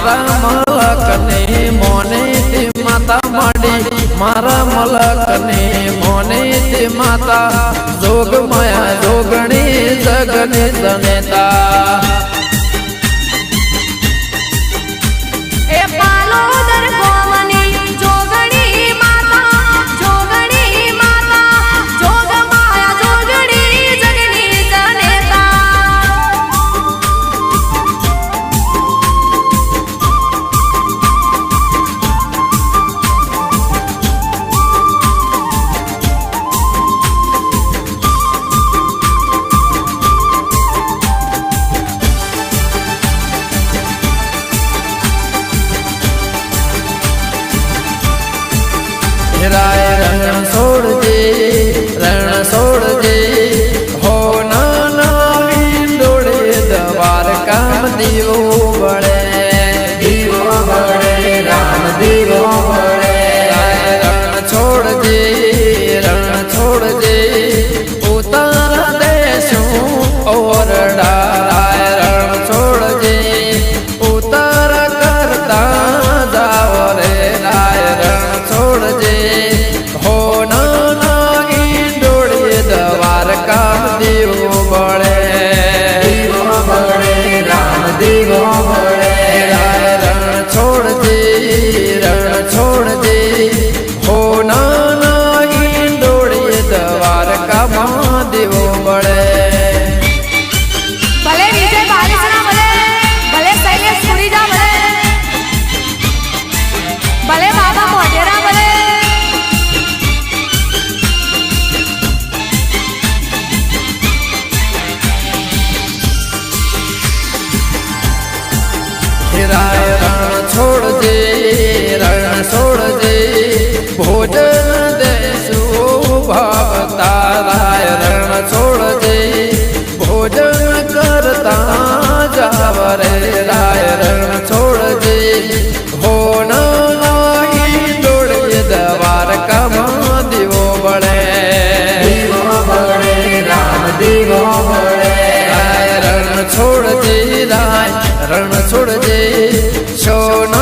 મારા મલકને મોને તે માતા મળી મારા મલકને મોને તે માતા જોગ માયા જોગણી જગને જનેતા रण छोड़ दे हो नानी डोड़े दवार काम दीवो बड़े राम दीवो बड़े रण छोड़ दे उतार देशू और डाराय रण छोड़ दे उतार करता जाओ रे राय रण छोड़ दे हो काम दीवो बड़े राम दीवो बड़े रण छोड़ दे हो नाना इंडोड़े दवार का दीवो बड़े भले विजय बारिशना भले शैलेश पुरीजा भले बाबा मोढेरा रण छोड़ दे भोजन देशु भवता राय रण छोड़ दे भोजन करता जावरे राय रण छोड़ दे हो नानी डोड़े दवार का दीवो बड़े राम दीवो बड़े राय रण छोड़ दे सोना